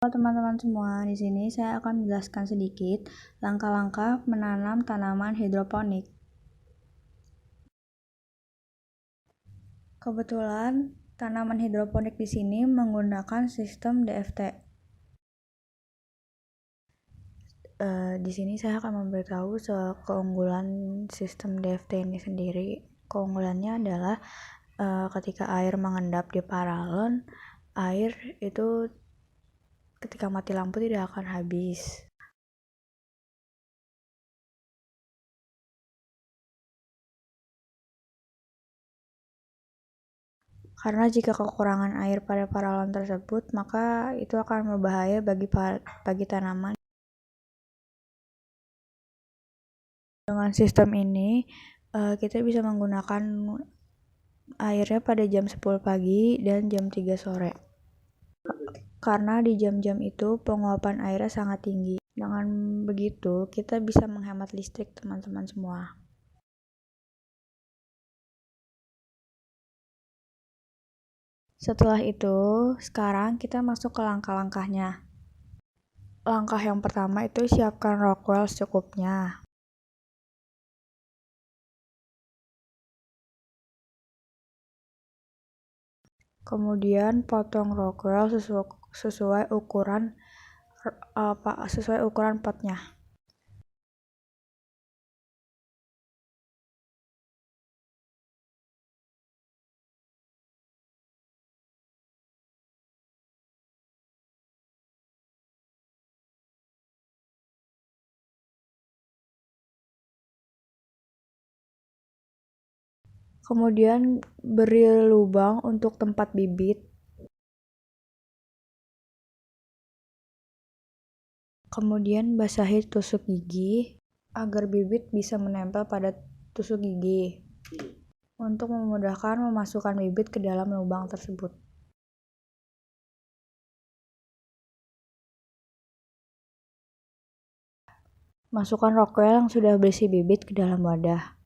Halo teman-teman semua, di sini saya akan menjelaskan sedikit langkah-langkah menanam tanaman hidroponik. Kebetulan tanaman hidroponik di sini menggunakan sistem DFT. Di sini saya akan memberitahu keunggulan sistem DFT ini sendiri. Keunggulannya adalah ketika air mengendap di paralon, air itu ketika mati lampu tidak akan habis. Karena jika kekurangan air pada paralon tersebut, maka itu akan berbahaya bagi tanaman. Dengan sistem ini, kita bisa menggunakan airnya pada jam 10 pagi dan jam 3 sore. Karena di jam-jam itu penguapan airnya sangat tinggi. Dengan begitu, kita bisa menghemat listrik, teman-teman semua. Setelah itu, sekarang kita masuk ke langkah-langkahnya. Langkah yang pertama itu siapkan rockwell secukupnya. Kemudian potong rockwell sesuai ukuran potnya. Kemudian beri lubang untuk tempat bibit. Kemudian basahi tusuk gigi agar bibit bisa menempel pada tusuk gigi untuk memudahkan memasukkan bibit ke dalam lubang tersebut. Masukkan rockwell yang sudah berisi bibit ke dalam wadah.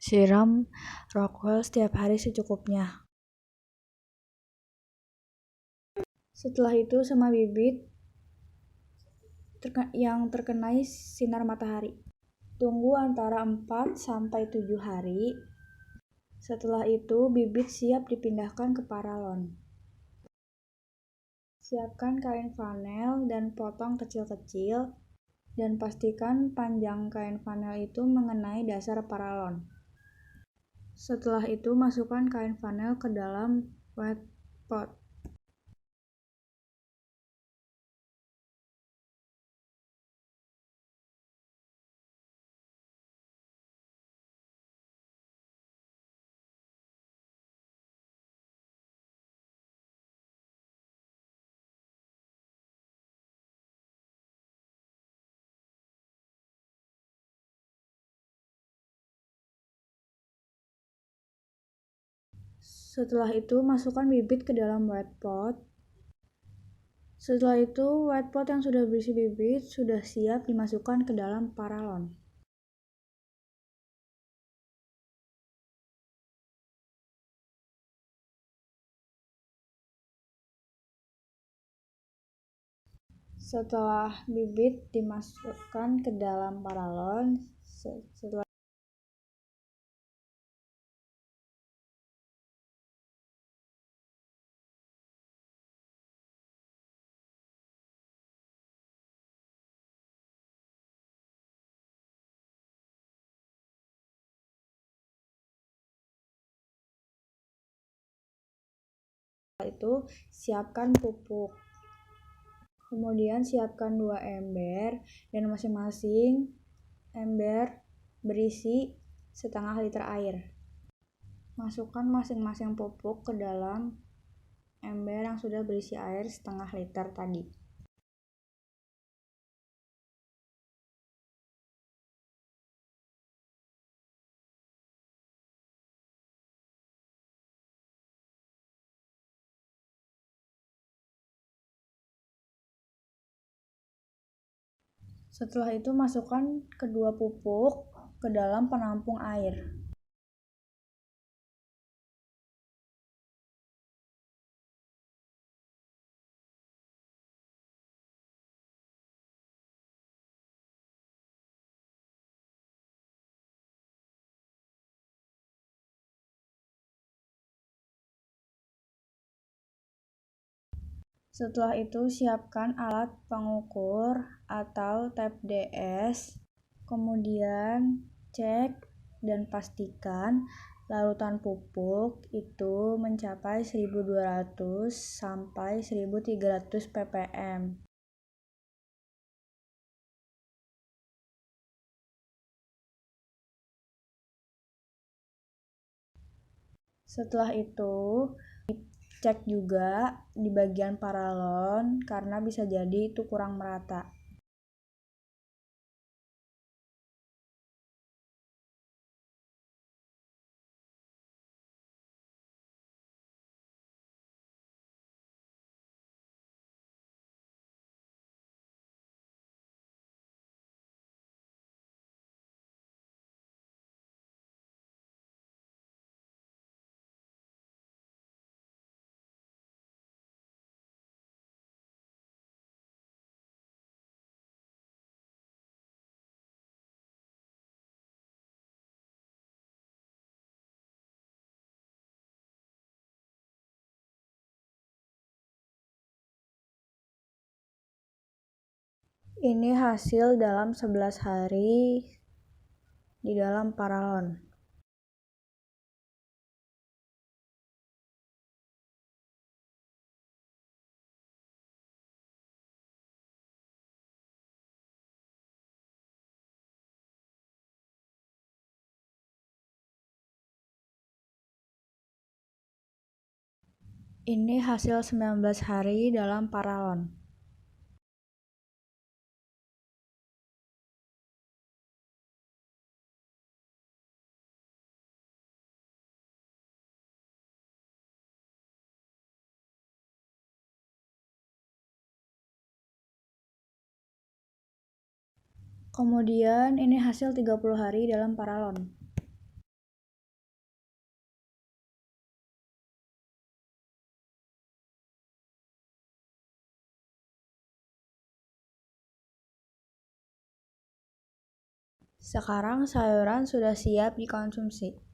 Siram rockwell setiap hari secukupnya. Setelah itu sama bibit yang terkena sinar matahari. Tunggu antara 4-7 hari. Setelah itu bibit siap dipindahkan ke paralon. Siapkan kain flanel dan potong kecil-kecil dan pastikan panjang kain flanel itu mengenai dasar paralon. Setelah itu masukkan kain flanel ke dalam wet pot. Setelah itu masukkan bibit ke dalam wet pot. Setelah itu wet pot yang sudah berisi bibit sudah siap dimasukkan ke dalam paralon. Setelah bibit dimasukkan ke dalam paralon, setelah itu siapkan pupuk. Kemudian siapkan 2 ember dan masing-masing ember berisi setengah liter air. Masukkan masing-masing pupuk ke dalam ember yang sudah berisi air setengah liter tadi. Setelah itu masukkan kedua pupuk ke dalam penampung air. Setelah itu siapkan alat pengukur atau tab DS, kemudian cek dan pastikan larutan pupuk itu mencapai 1200 sampai 1300 ppm. Setelah itu cek juga di bagian paralon karena bisa jadi itu kurang merata. Ini hasil dalam 11 hari di dalam paralon. Ini hasil 19 hari dalam paralon. Kemudian ini hasil 30 hari dalam paralon. Sekarang sayuran sudah siap dikonsumsi.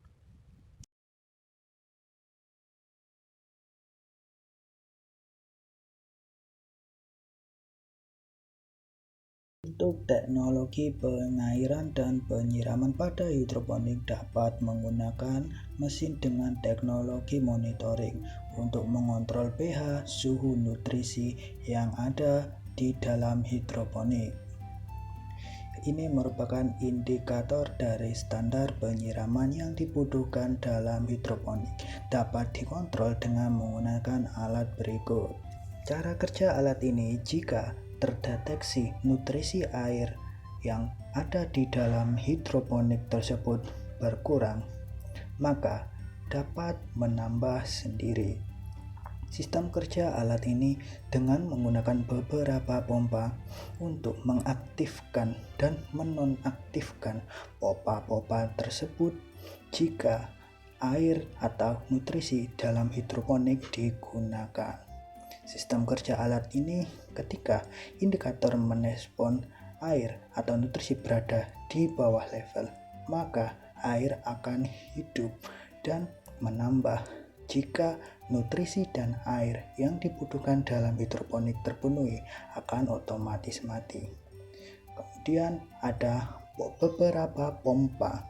Untuk teknologi pengairan dan penyiraman pada hidroponik dapat menggunakan mesin dengan teknologi monitoring untuk mengontrol pH, suhu nutrisi yang ada di dalam hidroponik. Ini merupakan indikator dari standar penyiraman yang dibutuhkan dalam hidroponik. Dapat dikontrol dengan menggunakan alat berikut. Cara kerja alat ini: jika terdeteksi nutrisi air yang ada di dalam hidroponik tersebut berkurang, maka dapat menambah sendiri. Sistem kerja alat ini dengan menggunakan beberapa pompa untuk mengaktifkan dan menonaktifkan pompa-pompa tersebut jika air atau nutrisi dalam hidroponik digunakan. Sistem kerja alat ini ketika indikator merespon air atau nutrisi berada di bawah level, maka air akan hidup dan menambah. Jika nutrisi dan air yang dibutuhkan dalam hidroponik terpenuhi, akan otomatis mati. Kemudian ada beberapa pompa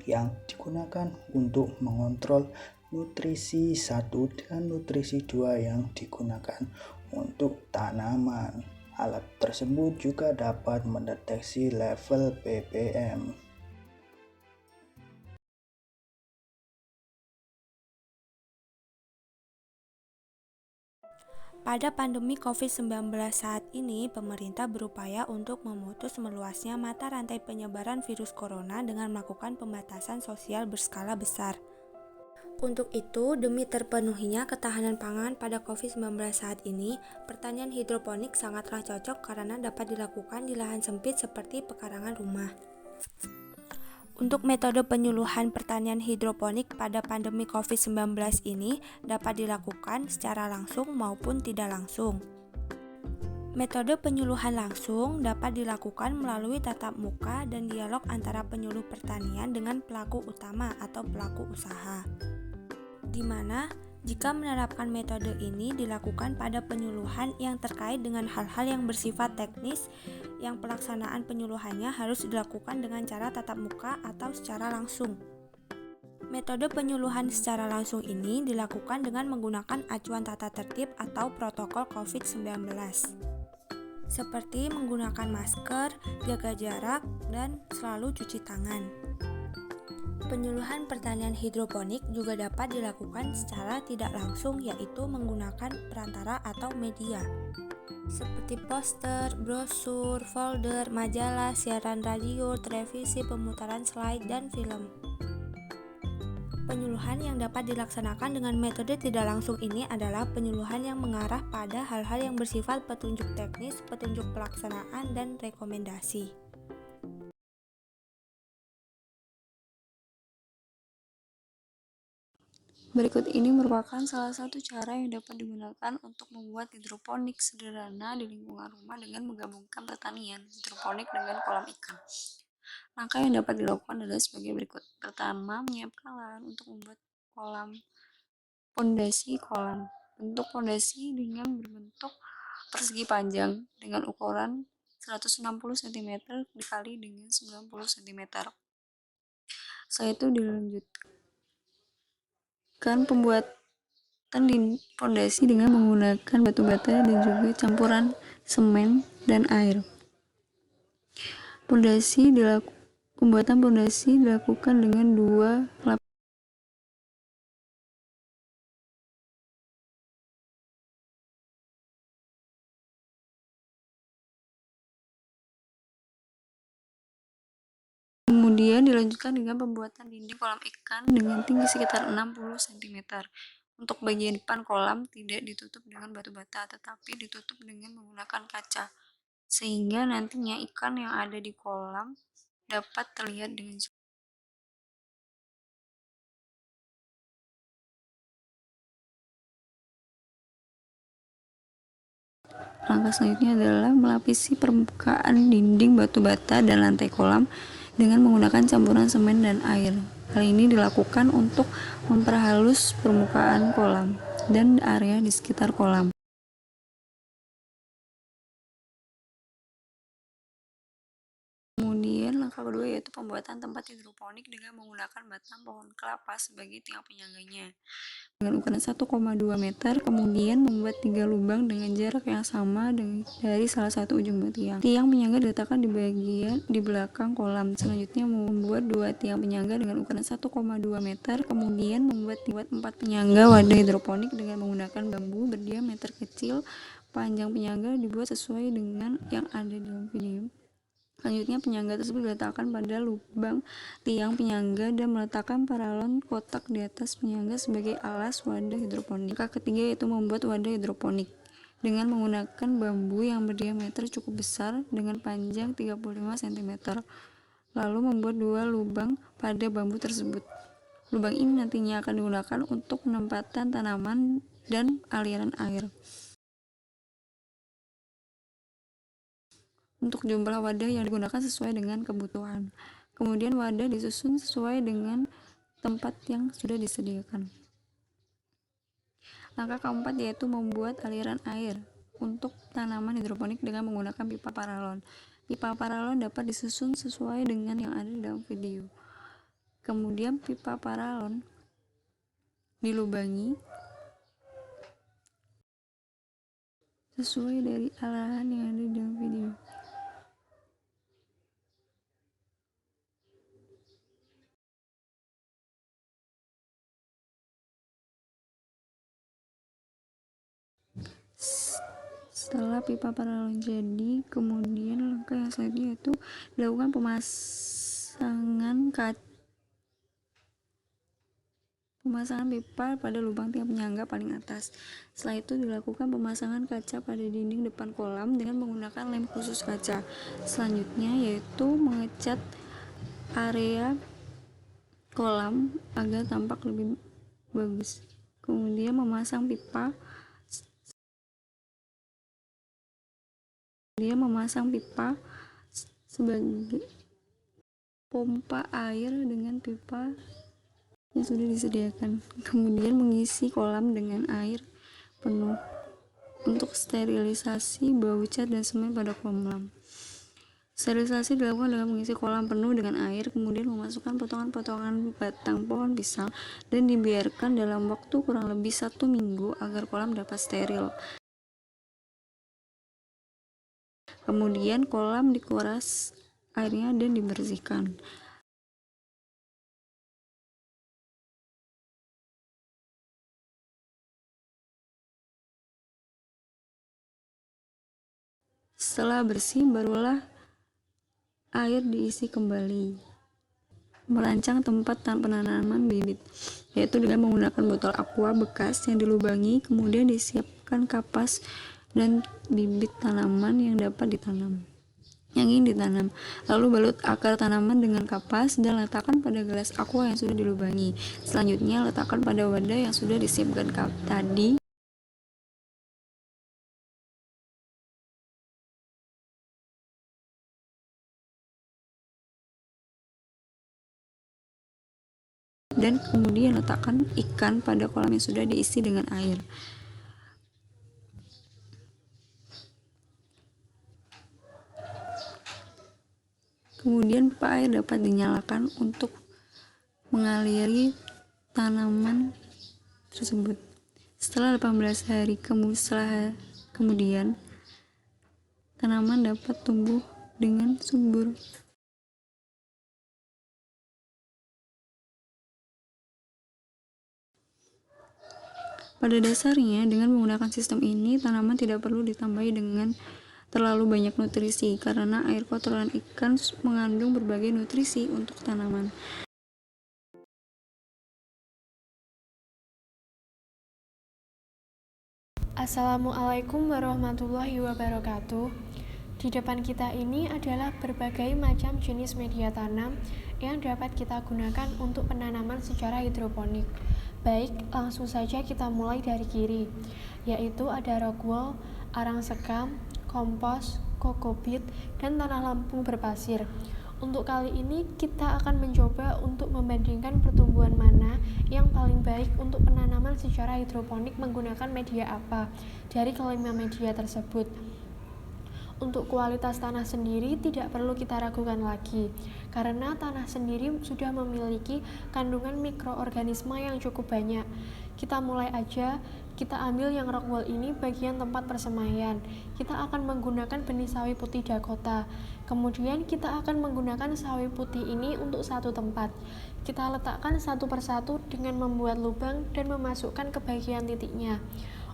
yang digunakan untuk mengontrol nutrisi 1 dan nutrisi 2 yang digunakan untuk tanaman. Alat tersebut juga dapat mendeteksi level ppm. Pada pandemi COVID-19 saat ini, pemerintah berupaya untuk memutus meluasnya mata rantai penyebaran virus corona dengan melakukan pembatasan sosial berskala besar. Untuk itu, demi terpenuhinya ketahanan pangan pada COVID-19 saat ini, pertanian hidroponik sangatlah cocok karena dapat dilakukan di lahan sempit seperti pekarangan rumah. Untuk metode penyuluhan pertanian hidroponik pada pandemi COVID-19 ini dapat dilakukan secara langsung maupun tidak langsung. Metode penyuluhan langsung dapat dilakukan melalui tatap muka dan dialog antara penyuluh pertanian dengan pelaku utama atau pelaku usaha, di mana Jika menerapkan metode ini dilakukan pada penyuluhan yang terkait dengan hal-hal yang bersifat teknis, yang pelaksanaan penyuluhannya harus dilakukan dengan cara tatap muka atau secara langsung. Metode penyuluhan secara langsung ini dilakukan dengan menggunakan acuan tata tertib atau protokol COVID-19, seperti menggunakan masker, jaga jarak, dan selalu cuci tangan. Penyuluhan pertanian hidroponik juga dapat dilakukan secara tidak langsung, yaitu menggunakan perantara atau media seperti poster, brosur, folder, majalah, siaran radio, televisi, pemutaran slide, dan film. Penyuluhan yang dapat dilaksanakan dengan metode tidak langsung ini adalah penyuluhan yang mengarah pada hal-hal yang bersifat petunjuk teknis, petunjuk pelaksanaan, dan rekomendasi. Berikut ini merupakan salah satu cara yang dapat digunakan untuk membuat hidroponik sederhana di lingkungan rumah dengan menggabungkan pertanian hidroponik dengan kolam ikan. Langkah yang dapat dilakukan adalah sebagai berikut. Pertama, menyiapkan lahan untuk membuat kolam. Pondasi kolam. Bentuk pondasi dengan berbentuk persegi panjang dengan ukuran 160 cm dikali dengan 90 cm. Setelah itu dilanjutkan pembuatan pondasi dengan menggunakan batu bata dan juga campuran semen dan air. Pembuatan pondasi dilakukan dengan 2 lapis. Kemudian dilanjutkan dengan pembuatan dinding kolam ikan dengan tinggi sekitar 60 cm. Untuk bagian depan kolam tidak ditutup dengan batu bata, tetapi ditutup dengan menggunakan kaca, sehingga nantinya ikan yang ada di kolam dapat terlihat dengan jelas. Langkah selanjutnya adalah melapisi permukaan dinding batu bata dan lantai kolam dengan menggunakan campuran semen dan air. Hal ini dilakukan untuk memperhalus permukaan kolam dan area di sekitar kolam. Kemudian langkah kedua yaitu pembuatan tempat hidroponik dengan menggunakan batang pohon kelapa sebagai tiang penyangganya dengan ukuran 1,2 meter, kemudian membuat 3 lubang dengan jarak yang sama dari salah satu ujung tiang. Tiang penyangga diletakkan di bagian di belakang kolam. Selanjutnya membuat 2 tiang penyangga dengan ukuran 1,2 meter, kemudian membuat 4 penyangga wadah hidroponik dengan menggunakan bambu berdiameter kecil. Panjang penyangga dibuat sesuai dengan yang ada dalam video. Selanjutnya penyangga tersebut diletakkan pada lubang tiang penyangga dan meletakkan paralon kotak di atas penyangga sebagai alas wadah hidroponik. Langkah ketiga yaitu membuat wadah hidroponik dengan menggunakan bambu yang berdiameter cukup besar dengan panjang 35 cm. Lalu membuat 2 lubang pada bambu tersebut. Lubang ini nantinya akan digunakan untuk penempatan tanaman dan aliran air. Untuk jumlah wadah yang digunakan sesuai dengan kebutuhan. Kemudian wadah disusun sesuai dengan tempat yang sudah disediakan. Langkah keempat yaitu membuat aliran air untuk tanaman hidroponik dengan menggunakan pipa paralon. Pipa paralon dapat disusun sesuai dengan yang ada dalam video. Kemudian pipa paralon dilubangi sesuai dari arahan yang ada dalam video. Setelah pipa paralon jadi, kemudian langkah yang selanjutnya yaitu dilakukan pemasangan pipa pada lubang tiang penyangga paling atas. Setelah itu dilakukan pemasangan kaca pada dinding depan kolam dengan menggunakan lem khusus kaca. Selanjutnya yaitu mengecat area kolam agar tampak lebih bagus. Kemudian memasang pipa sebagai pompa air dengan pipa yang sudah disediakan. Kemudian mengisi kolam dengan air penuh untuk sterilisasi bau cat dan semen pada kolam. Sterilisasi dilakukan dengan mengisi kolam penuh dengan air, kemudian memasukkan potongan-potongan batang pohon pisang dan dibiarkan dalam waktu kurang lebih 1 minggu agar kolam dapat steril. Kemudian kolam dikuras airnya dan dibersihkan. Setelah bersih, barulah air diisi kembali. Merancang tempat penanaman bibit, yaitu dengan menggunakan botol aqua bekas yang dilubangi, kemudian disiapkan kapas dan bibit tanaman yang ingin ditanam. Lalu balut akar tanaman dengan kapas dan letakkan pada gelas aqua yang sudah dilubangi. Selanjutnya letakkan pada wadah yang sudah disiapkan tadi. Dan kemudian letakkan ikan pada kolam yang sudah diisi dengan air. Kemudian pipa air dapat dinyalakan untuk mengaliri tanaman tersebut. Setelah 18 hari kemudian, tanaman dapat tumbuh dengan subur. Pada dasarnya, dengan menggunakan sistem ini, tanaman tidak perlu ditambahi dengan terlalu banyak nutrisi, karena air kotoran ikan mengandung berbagai nutrisi untuk tanaman. Assalamualaikum warahmatullahi wabarakatuh. Di depan kita ini adalah berbagai macam jenis media tanam yang dapat kita gunakan untuk penanaman secara hidroponik. Baik, langsung saja kita mulai dari kiri, yaitu ada rock wool, arang sekam, kompos, kokopit, dan tanah lampung berpasir. Untuk kali ini kita akan mencoba untuk membandingkan pertumbuhan mana yang paling baik untuk penanaman secara hidroponik menggunakan media apa dari kelima media tersebut. Untuk kualitas tanah sendiri tidak perlu kita ragukan lagi, karena tanah sendiri sudah memiliki kandungan mikroorganisme yang cukup banyak. Kita mulai aja, kita ambil yang rock wool ini bagian tempat persemaian. Kita akan menggunakan benih sawi putih Dakota. Kemudian kita akan menggunakan sawi putih ini untuk satu tempat. Kita letakkan satu persatu dengan membuat lubang dan memasukkan ke bagian titiknya.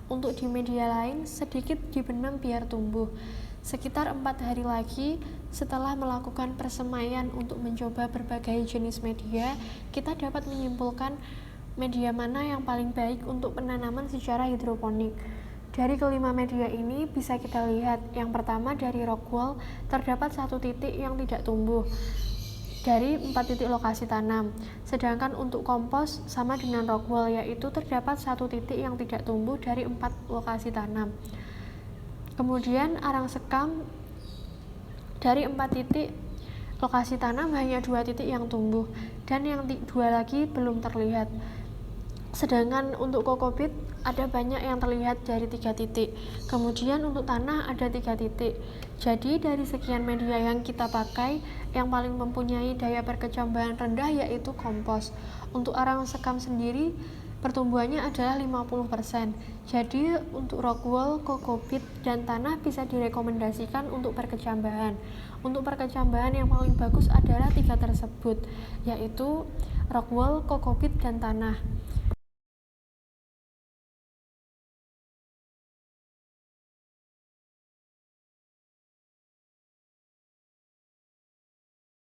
Untuk di media lain, sedikit dibenam biar tumbuh. Sekitar 4 hari lagi setelah melakukan persemaian untuk mencoba berbagai jenis media, kita dapat menyimpulkan media mana yang paling baik untuk penanaman secara hidroponik. Dari kelima media ini bisa kita lihat, yang pertama dari rock wool terdapat 1 titik yang tidak tumbuh dari 4 titik lokasi tanam, sedangkan untuk kompos sama dengan rock wool, yaitu terdapat 1 titik yang tidak tumbuh dari 4 lokasi tanam. Kemudian arang sekam dari 4 titik lokasi tanam hanya 2 titik yang tumbuh dan yang 2 lagi belum terlihat. Sedangkan untuk kokopit ada banyak yang terlihat dari 3 titik. Kemudian untuk tanah ada 3 titik. Jadi dari sekian media yang kita pakai, yang paling mempunyai daya perkecambahan rendah yaitu kompos. Untuk arang sekam sendiri pertumbuhannya adalah 50%. Jadi untuk rock wool, kokopit, dan tanah bisa direkomendasikan untuk perkecambahan. Untuk perkecambahan yang paling bagus adalah 3 tersebut, yaitu rock wool, kokopit, dan tanah.